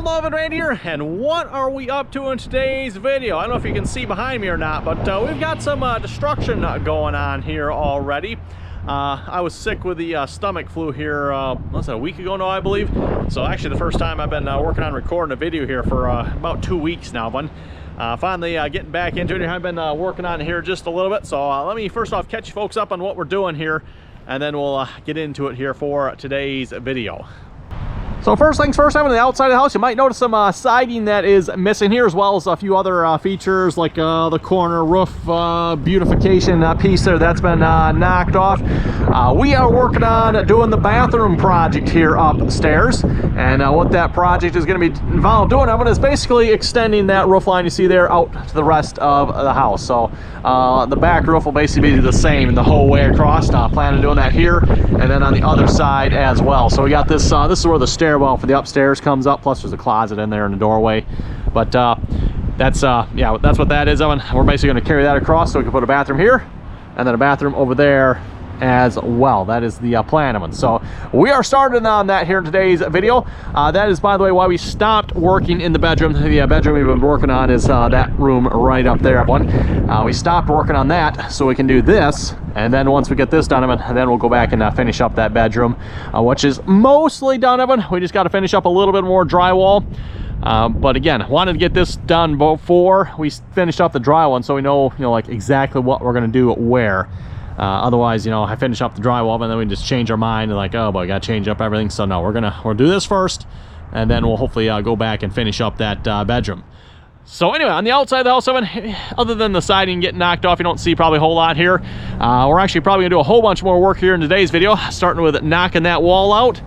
Hello, Randy here, and what are we up to in today's video? I don't know if you can see behind me or not, but we've got some destruction going on here already. I was sick with the stomach flu here, less than a week ago now, I believe. So actually the first time I've been working on recording a video here for about 2 weeks now. But finally getting back into it. I've been working on it here just a little bit. So let me first off catch you folks up on what we're doing here, and then we'll get into it here for today's video. So first things first, on the outside of the house, you might notice some siding that is missing here, as well as a few other features like the corner roof beautification piece there that's been knocked off. We are working on doing the bathroom project here upstairs, and what that project is going to be involved doing, is basically extending that roof line you see there out to the rest of the house. So the back roof will basically be the same the whole way across. Plan on doing that here, and then on the other side as well. So we got this. This is where the stairwell for the upstairs comes up, plus there's a closet in there in the doorway. But that's that's what that is. We're basically going to carry that across so we can put a bathroom here and then a bathroom over there as well. That is the plan of it. So we are starting on that here in today's video. That is, by the way, why we stopped working in the bedroom. The bedroom we've been working on is that room right up there, everyone. We stopped working on that so we can do this, and then once we get this done, then we'll go back and finish up that bedroom, which is mostly done, Evan. We just got to finish up a little bit more drywall. But again, wanted to get this done before we finish up the drywall, and so we know, like exactly what we're going to do where. Otherwise, I finish up the drywall and then we just change our mind and like, oh boy, I gotta change up everything. So no, we'll do this first, and then we'll hopefully go back and finish up that bedroom. So anyway, on the outside of the house, other than the siding getting knocked off, you don't see probably a whole lot here. We're actually probably gonna do a whole bunch more work here in today's video, starting with knocking that wall out.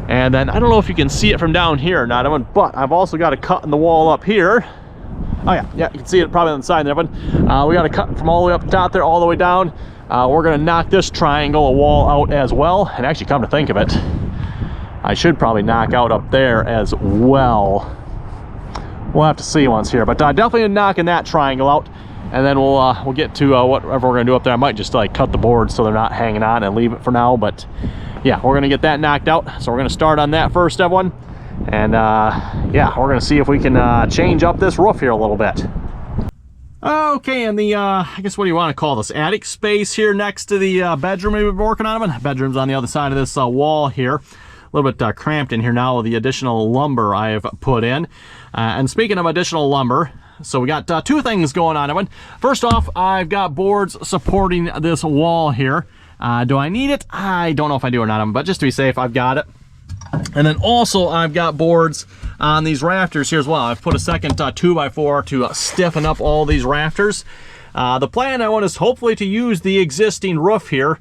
And then I don't know if you can see it from down here or not, but I've also got a cut in the wall up here. Oh yeah, you can see it probably on the side there, but we got a cut from all the way up the top there all the way down. We're going to knock this triangle of wall out as well. And actually, come to think of it, I should probably knock out up there as well. We'll have to see once here, but definitely knocking that triangle out, and then we'll get to whatever we're going to do up there. I might just like cut the boards so they're not hanging on and leave it for now, but yeah, we're going to get that knocked out. So we're going to start on that first, everyone, and yeah, we're going to see if we can change up this roof here a little bit. Okay, and the, I guess what do you want to call this, attic space here next to the bedroom we've been working on. Bedroom's on the other side of this wall here. A little bit cramped in here now with the additional lumber I have put in. And speaking of additional lumber, so we got two things going on, Evan. First off, I've got boards supporting this wall here. Do I need it? I don't know if I do or not, but just to be safe, I've got it. And then also I've got boards on these rafters here as well. I've put a second 2x4 to stiffen up all these rafters. The plan I want is hopefully to use the existing roof here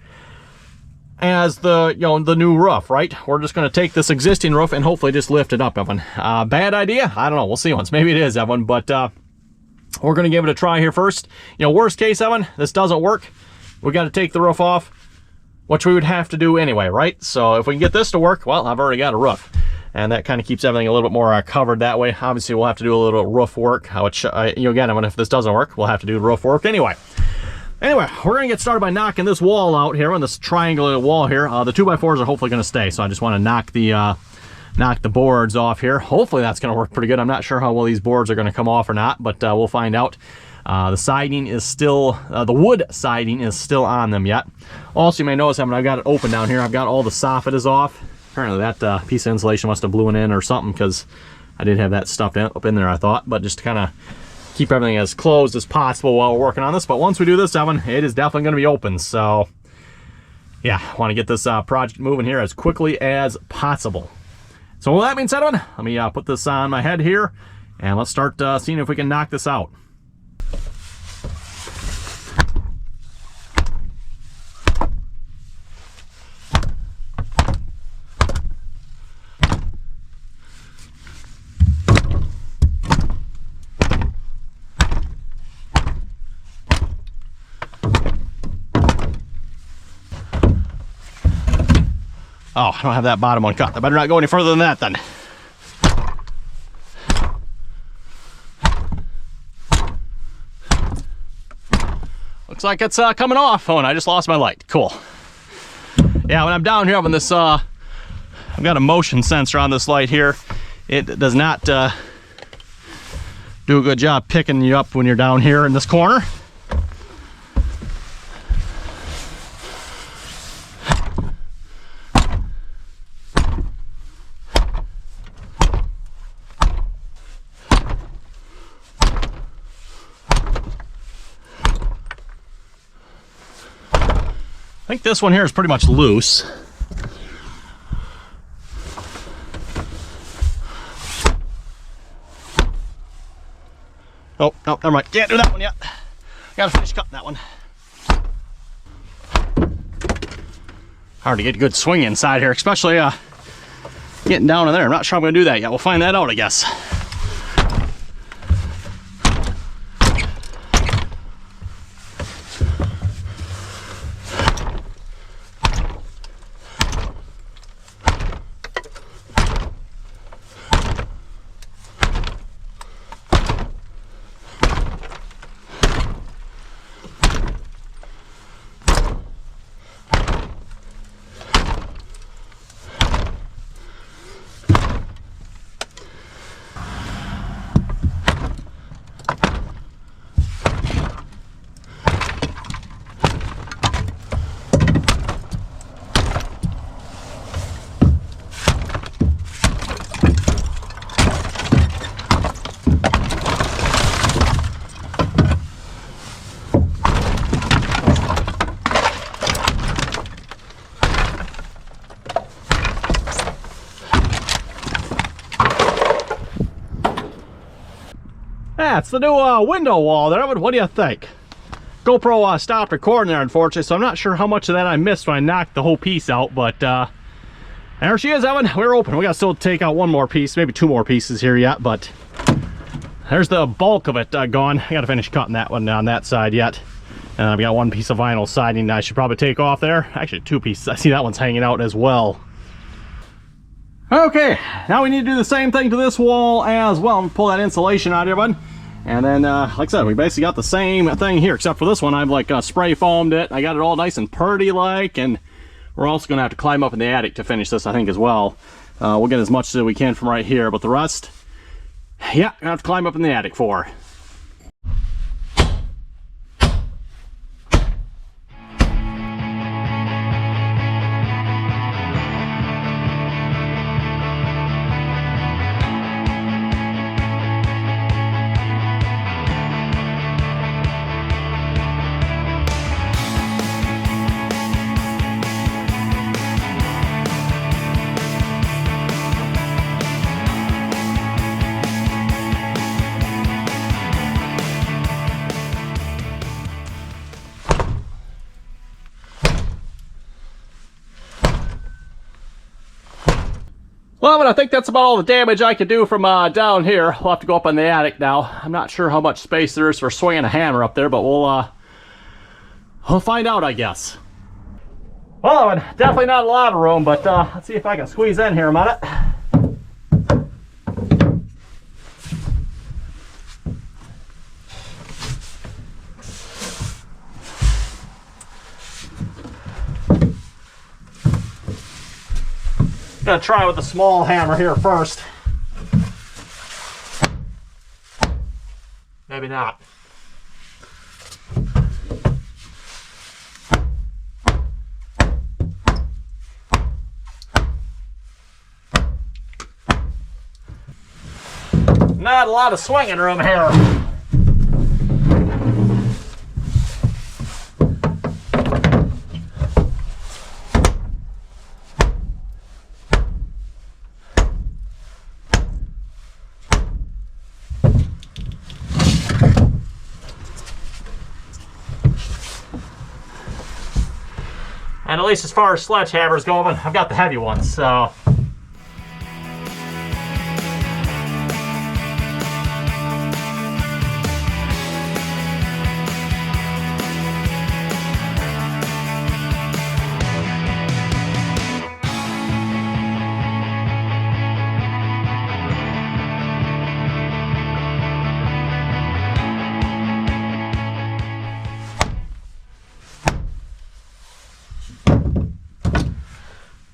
as the the new roof, right? We're just going to take this existing roof and hopefully just lift it up, Evan. Bad idea? I don't know. We'll see once. Maybe it is, Evan, but we're going to give it a try here first. Worst case, Evan, this doesn't work. We got to take the roof off, which we would have to do anyway, right? So if we can get this to work, well, I've already got a roof. And that kind of keeps everything a little bit more covered that way. Obviously, we'll have to do a little roof work, which, again, if this doesn't work, we'll have to do roof work anyway. Anyway, we're going to get started by knocking this wall out here on this triangular wall here. The 2x4s are hopefully going to stay, so I just want to knock the boards off here. Hopefully that's going to work pretty good. I'm not sure how well these boards are going to come off or not, but we'll find out. The siding is still, the wood siding is still on them yet. Also, you may notice, I've got it open down here. I've got all the soffit off. Apparently that piece of insulation must have blown in or something, because I did have that stuffed up in there, I thought. But just to kind of keep everything as closed as possible while we're working on this. But once we do this, Evan, it is definitely going to be open. So, yeah, I want to get this project moving here as quickly as possible. So with that being said, Evan, let me put this on my head here, and let's start seeing if we can knock this out. Oh, I don't have that bottom one cut. I better not go any further than that then. Looks like it's coming off. Oh, and I just lost my light. Cool. Yeah, when I'm down here on this, I've got a motion sensor on this light here. it does not do a good job picking you up when you're down here in this corner. I think this one here is pretty much loose. Oh, no, never mind. Can't do that one yet. Gotta finish cutting that one. Hard to get a good swing inside here, especially getting down in there. I'm not sure I'm gonna do that yet. We'll find that out, I guess. That's the new window wall there. What do you think? GoPro stopped recording there, unfortunately, so I'm not sure how much of that I missed when I knocked the whole piece out, but there she is, Evan. We're open. We got to still take out one more piece, maybe two more pieces here yet, but there's the bulk of it gone. I got to finish cutting that one on that side yet. And I've got one piece of vinyl siding I should probably take off there. Actually, two pieces. I see that one's hanging out as well. Okay, now we need to do the same thing to this wall as well. Pull that insulation out of here, bud. And then, like I said, we basically got the same thing here, except for this one, I've like spray foamed it. I got it all nice and purdy-like, and we're also going to have to climb up in the attic to finish this, I think, as well. We'll get as much as we can from right here, but the rest, yeah, gonna have to climb up in the attic for. Well, but I think that's about all the damage I can do from down here. We'll have to go up in the attic now. I'm not sure how much space there is for swinging a hammer up there, but we'll find out, I guess. Well, definitely not a lot of room, but let's see if I can squeeze in here a minute. Gonna try with the small hammer here first. Maybe not. Not a lot of swinging room here. And at least as far as sledgehammers go, I've got the heavy ones, so.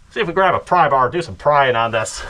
See if we grab a pry bar, do some prying on this.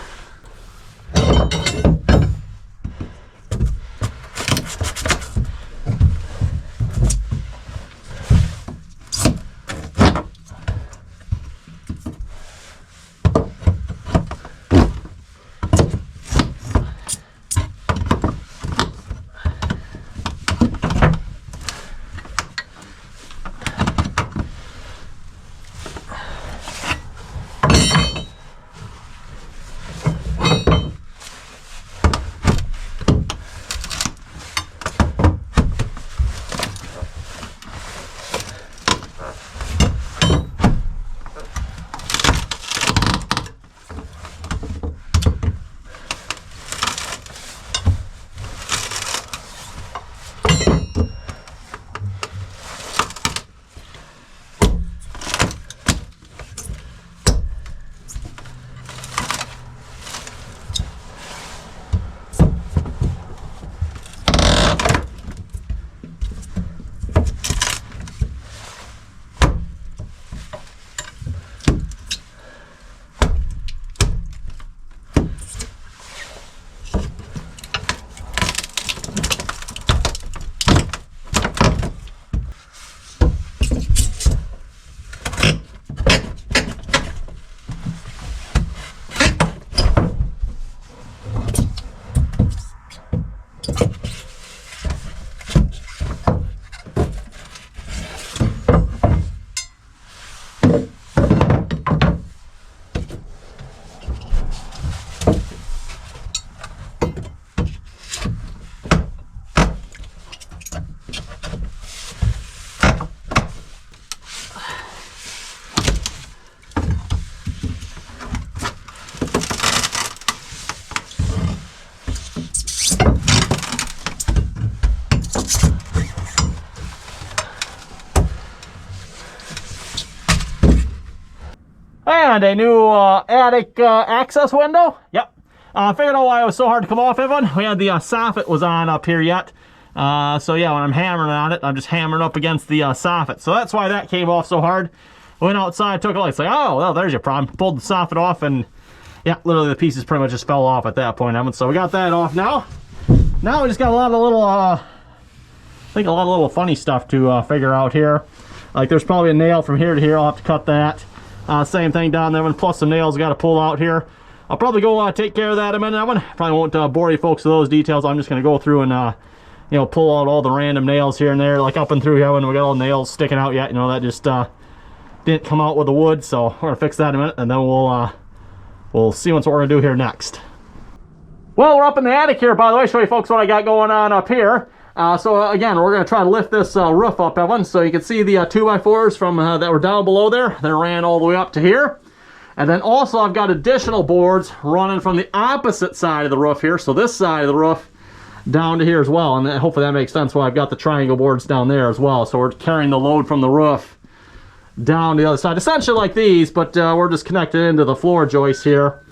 And a new attic access window. Yep. Figured out why it was so hard to come off, Evan. We had the soffit was on up here yet. So yeah, when I'm hammering on it, I'm just hammering up against the soffit. So that's why that came off so hard. Went outside, took a look. It's like, oh, well, there's your problem. Pulled the soffit off, and yeah, literally the pieces pretty much just fell off at that point, Evan. So we got that off now. Now we just got a lot of little, I think a lot of little funny stuff to figure out here. Like there's probably a nail from here to here. I'll have to cut that. Same thing down there, plus some nails got to pull out here. I'll probably go take care of that in a minute. I probably won't bore you folks with those details. I'm just going to go through and, you know, pull out all the random nails here and there, like up and through here when we got all the nails sticking out yet. You know, that just didn't come out with the wood, so we're going to fix that in a minute, and then we'll see what we're going to do here next. Well, we're up in the attic here, by the way. Show you folks what I got going on up here. So again, we're going to try to lift this roof up, Evan. So you can see the 2x4s from that were down below there. They ran all the way up to here. And then also I've got additional boards running from the opposite side of the roof here. So this side of the roof down to here as well. And then hopefully that makes sense why I've got the triangle boards down there as well. So we're carrying the load from the roof down the other side. Essentially like these, but we're just connected into the floor joist here.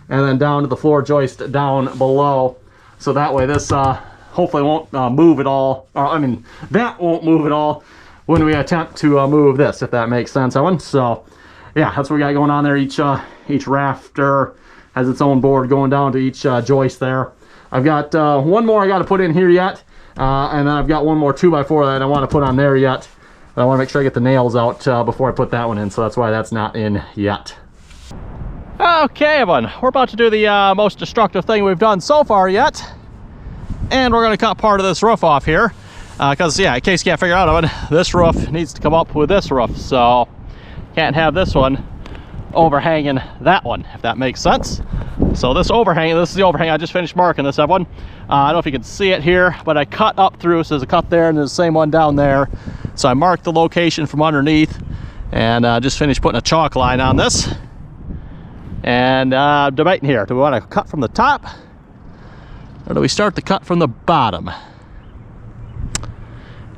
And then down to the floor joist down below. So that way this hopefully won't move at all. Or I mean, that won't move at all when we attempt to move this, if that makes sense, Owen. So yeah, that's what we got going on there. Each rafter has its own board going down to each joist there. I've got one more I got to put in here yet, and then I've got one more 2x4 that I want to put on there yet. But I want to make sure I get the nails out before I put that one in, so that's why that's not in yet. Okay, everyone, we're about to do the most destructive thing we've done so far yet. And we're going to cut part of this roof off here. Because, yeah, in case you can't figure out of it, this roof needs to come up with this roof. So, can't have this one overhanging that one, if that makes sense. So this overhang, this is the overhang. I just finished marking this, everyone. I don't know if you can see it here, but I cut up through. So there's a cut there and there's the same one down there. So I marked the location from underneath and just finished putting a chalk line on this. And debating here, do we want to cut from the top or do we start the cut from the bottom?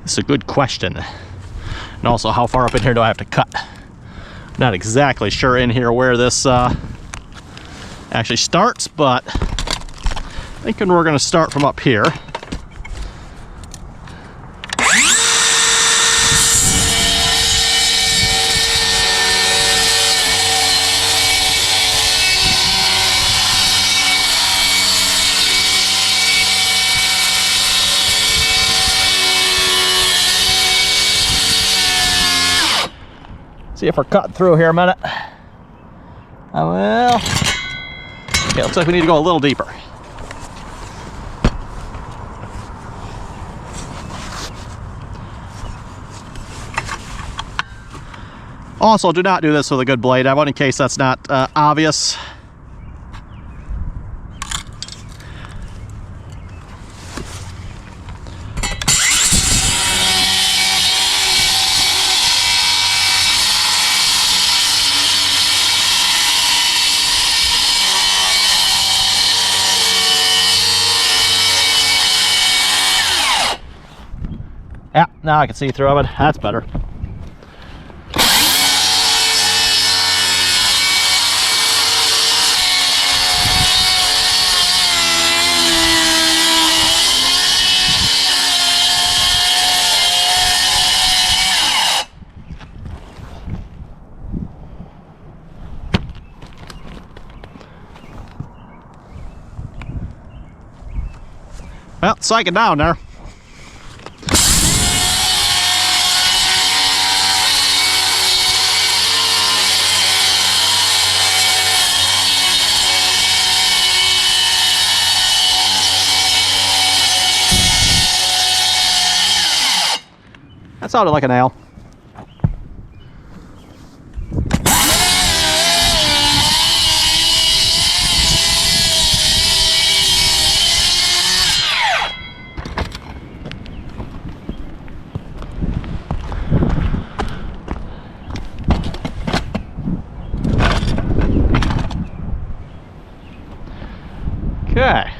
This is a good question. And also, how far up in here do I have to cut? Not exactly sure in here where this actually starts, but thinking we're going to start from up here. See if we're cutting through here a minute. Well, yeah, looks like we need to go a little deeper. Also, do not do this with a good blade, Evan, in case that's not obvious. Yeah, now I can see through it. That's better. Well, psych it down there. That sounded like a nail. Okay.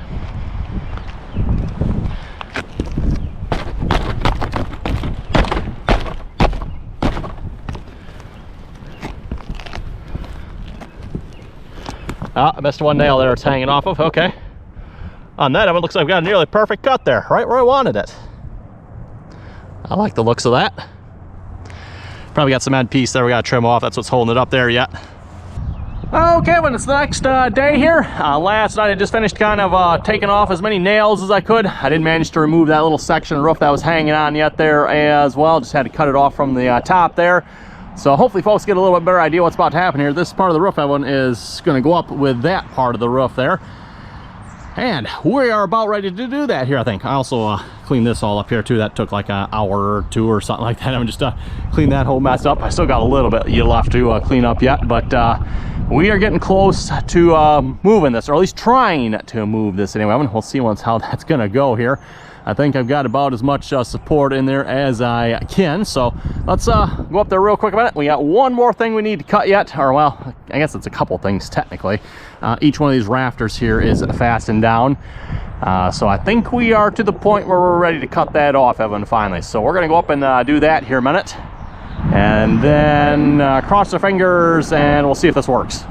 Ah, I missed one nail there it's hanging off of. Okay. On that, it looks like I've got a nearly perfect cut there, right where I wanted it. I like the looks of that. Probably got some end piece there we gotta trim off. That's what's holding it up there yet. Okay, well, it's the next day here. Last night I just finished kind of taking off as many nails as I could. I didn't manage to remove that little section of roof that was hanging on yet there as well. Just had to cut it off from the top there. So hopefully folks get a little bit better idea what's about to happen here. This part of the roof, Evan, is going to go up with that part of the roof there. And we are about ready to do that here, I think. I also cleaned this all up here too. That took like an hour or two or something like that. I'm just clean that whole mess up. I still got a little bit left to clean up yet, but we are getting close to moving this, or at least trying to move this anyway. We'll see once how that's going to go here. I think I've got about as much support in there as I can. So let's go up there real quick a minute. We got one more thing we need to cut yet, or well, I guess it's a couple things technically. Each one of these rafters here is fastened down. So I think we are to the point where we're ready to cut that off, Evan, finally. So we're gonna go up and do that here in a minute. And then cross our fingers and we'll see if this works.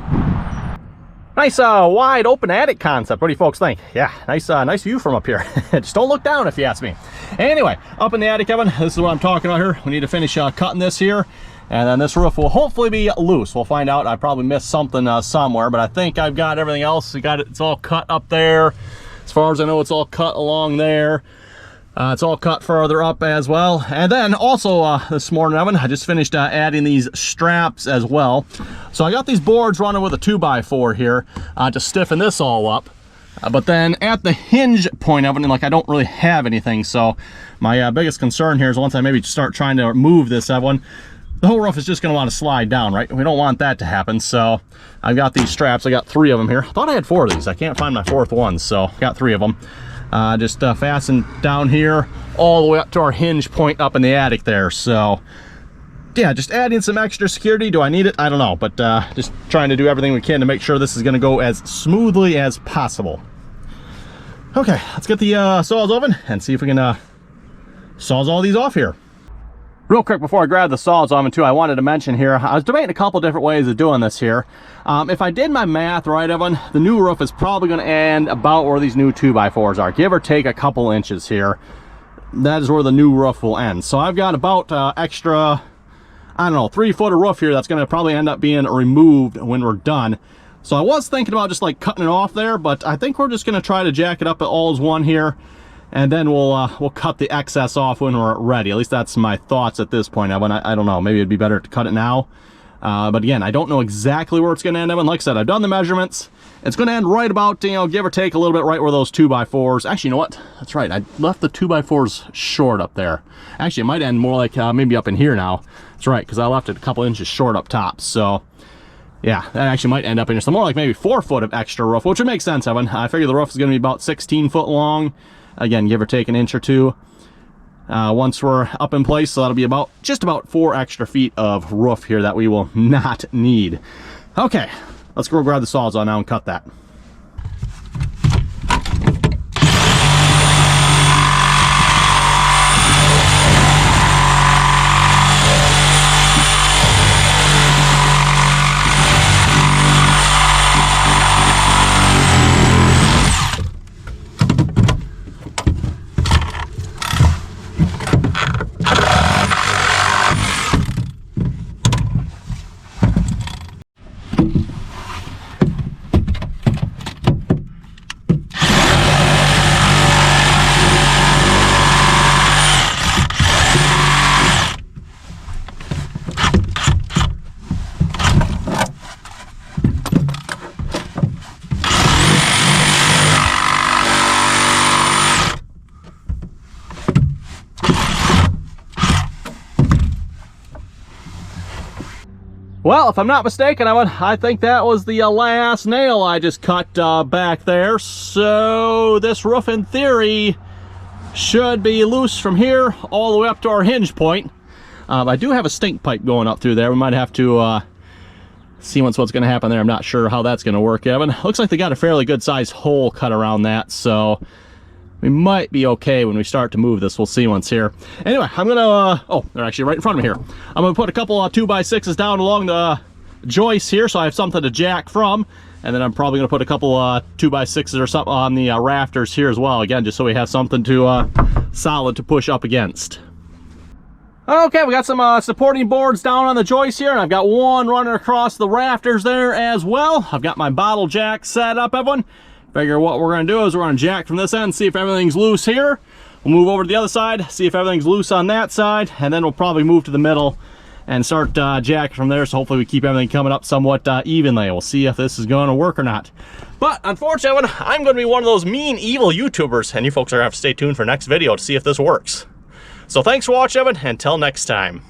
Nice wide open attic concept. What do you folks think? Yeah, nice view from up here. Just don't look down if you ask me. Anyway, up in the attic, Evan, this is what I'm talking about here. We need to finish cutting this here, and then this roof will hopefully be loose. We'll find out. I probably missed something somewhere, but I think I've got everything else. It's all cut up there. As far as I know, it's all cut along there. It's all cut further up as well. And then also this morning, Evan, I just finished adding these straps as well. So I got these boards running with a 2x4 here to stiffen this all up. But then at the hinge point, Evan, like I don't really have anything. So my biggest concern here is once I maybe start trying to move this, Evan, the whole roof is just going to want to slide down, right? We don't want that to happen. So I've got these straps. I got 3 of them here. I thought I had 4 of these. I can't find my 4th one, so got 3 of them. Just fastened down here all the way up to our hinge point up in the attic there. So yeah, just adding some extra security. Do I need it? I don't know, but just trying to do everything we can to make sure this is going to go as smoothly as possible. Okay, let's get the saws open and see if we can saws all these off here. Real quick before I grab the saws oven too, I wanted to mention here, I was debating a couple different ways of doing this here. If I did my math right, Evan, the new roof is probably going to end about where these new 2x4s are, give or take a couple inches here. That is where the new roof will end. So I've got about extra, I don't know, 3 foot of roof here that's going to probably end up being removed when we're done. So I was thinking about just like cutting it off there, but I think we're just going to try to jack it up at all as one here. And then we'll cut the excess off when we're ready. At least that's my thoughts at this point, Evan. I don't know. Maybe it'd be better to cut it now. But again, I don't know exactly where it's going to end, Evan. Like I said, I've done the measurements. It's going to end right about, you know, give or take a little bit right where those 2x4s. Actually, you know what? That's right. I left the 2x4s short up there. Actually, it might end more like maybe up in here now. That's right, because I left it a couple inches short up top. So yeah, that actually might end up in here. So more like maybe 4 foot of extra roof, which would make sense, Evan. I figure the roof is going to be about 16 foot long. Again, give or take an inch or 2 once we're up in place. So that'll be about just about 4 extra feet of roof here that we will not need. Okay, let's go grab the sawzall now and cut that. Well, if I'm not mistaken, I think that was the last nail I just cut back there. So this roof, in theory, should be loose from here all the way up to our hinge point. I do have a stink pipe going up through there. We might have to see what's going to happen there. I'm not sure how that's going to work, Evan. Looks like they got a fairly good sized hole cut around that, so we might be okay when we start to move this. We'll see once here. Anyway, I'm gonna oh, they're actually right in front of me here. I'm gonna put a couple 2x6s down along the joists here, so I have something to jack from. And then I'm probably going to put a couple 2x6s or something on the rafters here as well. Again, just so we have something to solid to push up against. Okay, we got some supporting boards down on the joist here, and I've got one running across the rafters there as well. I've got my bottle jack set up, everyone. Figure what we're going to do is we're going to jack from this end, see if everything's loose here. We'll move over to the other side, see if everything's loose on that side, and then we'll probably move to the middle and start jacking from there, so hopefully we keep everything coming up somewhat evenly. We'll see if this is going to work or not. But unfortunately, I'm going to be one of those mean, evil YouTubers, and you folks are going to have to stay tuned for next video to see if this works. So thanks for watching, Evan. Until next time.